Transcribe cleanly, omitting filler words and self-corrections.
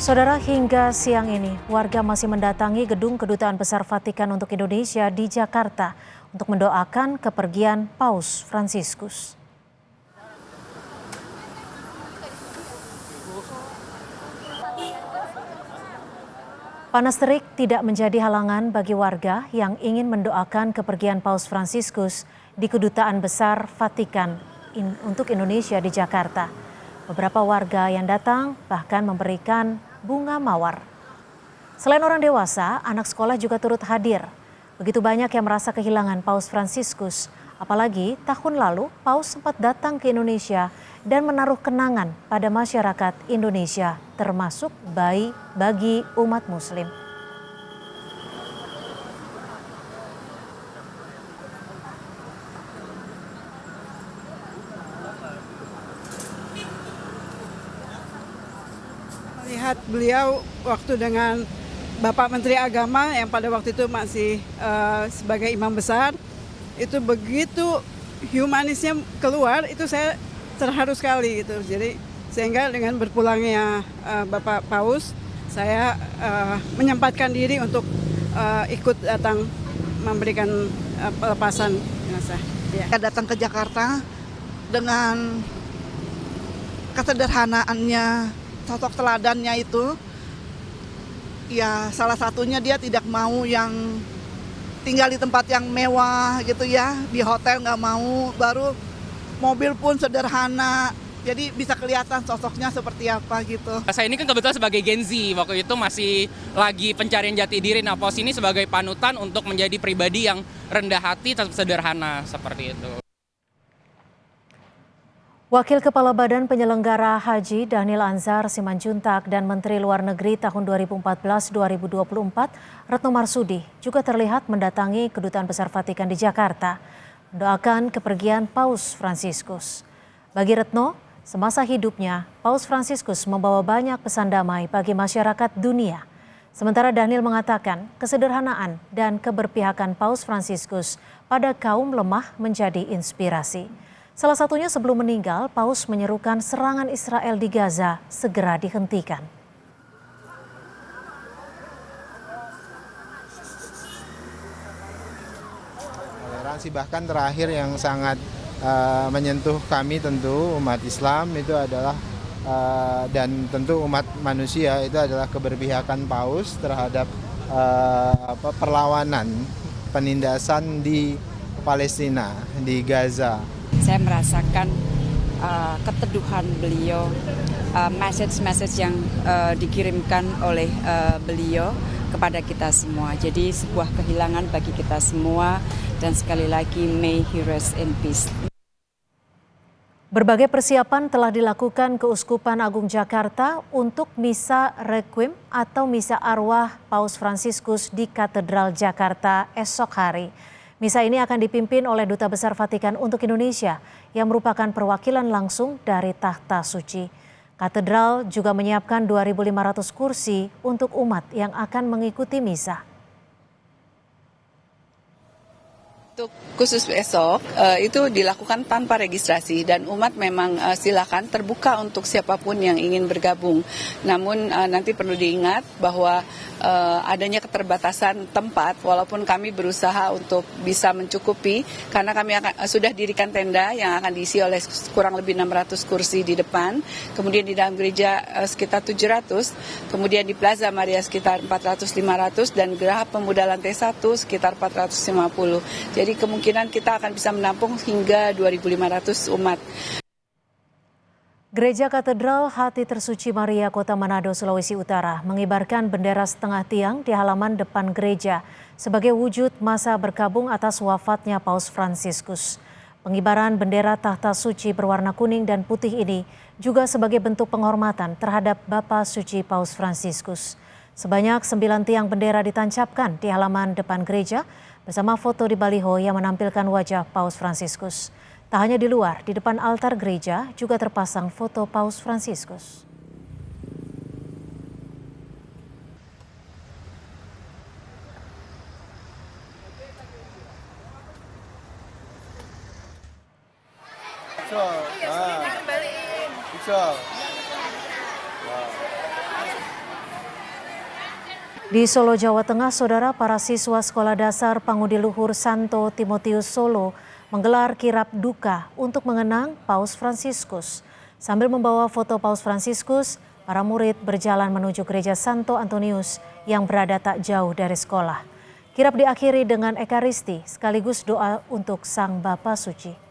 Saudara, hingga siang ini warga masih mendatangi gedung Kedutaan Besar Vatikan untuk Indonesia di Jakarta untuk mendoakan kepergian Paus Fransiskus. Panas terik tidak menjadi halangan bagi warga yang ingin mendoakan kepergian Paus Fransiskus di Kedutaan Besar Vatikan untuk Indonesia di Jakarta. Beberapa warga yang datang bahkan memberikan bunga mawar. Selain orang dewasa, anak sekolah juga turut hadir. Begitu banyak yang merasa kehilangan Paus Fransiskus. Apalagi tahun lalu Paus sempat datang ke Indonesia dan menaruh kenangan pada masyarakat Indonesia, termasuk bagi umat Muslim. Melihat beliau waktu dengan Bapak Menteri Agama yang pada waktu itu masih sebagai imam besar, itu begitu humanisnya keluar, itu saya terharu sekali gitu. Jadi sehingga dengan berpulangnya Bapak Paus, saya menyempatkan diri untuk ikut datang memberikan pelepasan jenazah. Ya. Saya datang ke Jakarta dengan kesederhanaannya, sosok teladannya itu, ya salah satunya dia tidak mau yang tinggal di tempat yang mewah gitu ya, di hotel nggak mau, baru mobil pun sederhana, jadi bisa kelihatan sosoknya seperti apa gitu. Saya ini kan kebetulan sebagai Gen Z, waktu itu masih lagi pencarian jati diri. Nah, Paus ini sebagai panutan untuk menjadi pribadi yang rendah hati, tetap sederhana, seperti itu. Wakil Kepala Badan Penyelenggara Haji Dhanil Anzar Simanjuntak dan Menteri Luar Negeri tahun 2014-2024 Retno Marsudi juga terlihat mendatangi Kedutaan Besar Vatikan di Jakarta, mendoakan kepergian Paus Fransiskus. Bagi Retno, semasa hidupnya Paus Fransiskus membawa banyak pesan damai bagi masyarakat dunia. Sementara Dhanil mengatakan kesederhanaan dan keberpihakan Paus Fransiskus pada kaum lemah menjadi inspirasi. Salah satunya sebelum meninggal, Paus menyerukan serangan Israel di Gaza segera dihentikan. Toleransi bahkan terakhir yang sangat menyentuh kami tentu umat Islam itu adalah dan tentu umat manusia itu adalah keberpihakan Paus terhadap perlawanan penindasan di Palestina, di Gaza. Saya merasakan keteduhan beliau, message yang dikirimkan oleh beliau kepada kita semua. Jadi sebuah kehilangan bagi kita semua, dan sekali lagi may he rest in peace. Berbagai persiapan telah dilakukan Keuskupan Agung Jakarta untuk misa requiem atau misa arwah Paus Fransiskus di Katedral Jakarta esok hari. Misa ini akan dipimpin oleh Duta Besar Vatikan untuk Indonesia yang merupakan perwakilan langsung dari Tahta Suci. Katedral juga menyiapkan 2.500 kursi untuk umat yang akan mengikuti misa. Untuk khusus besok itu dilakukan tanpa registrasi dan umat memang silakan terbuka untuk siapapun yang ingin bergabung. Namun nanti perlu diingat bahwa adanya keterbatasan tempat, walaupun kami berusaha untuk bisa mencukupi karena kami sudah dirikan tenda yang akan diisi oleh kurang lebih 600 kursi di depan, kemudian di dalam gereja sekitar 700, kemudian di Plaza Maria sekitar 400-500 dan Geraha Pemuda Lantai 1 sekitar 450. Jadi kemungkinan kita akan bisa menampung hingga 2.500 umat. Gereja Katedral Hati Tersuci Maria Kota Manado, Sulawesi Utara mengibarkan bendera setengah tiang di halaman depan gereja sebagai wujud masa berkabung atas wafatnya Paus Fransiskus. Pengibaran bendera tahta suci berwarna kuning dan putih ini juga sebagai bentuk penghormatan terhadap Bapa Suci Paus Fransiskus. Sebanyak 9 tiang bendera ditancapkan di halaman depan gereja bersama foto di baliho yang menampilkan wajah Paus Fransiskus. Tak hanya di luar, di depan altar gereja juga terpasang foto Paus Fransiskus. Bisa. Di Solo, Jawa Tengah, saudara, para siswa Sekolah Dasar Pangudi Luhur Santo Timotius Solo menggelar kirap duka untuk mengenang Paus Fransiskus. Sambil membawa foto Paus Fransiskus, para murid berjalan menuju gereja Santo Antonius yang berada tak jauh dari sekolah. Kirap diakhiri dengan ekaristi sekaligus doa untuk Sang Bapa Suci.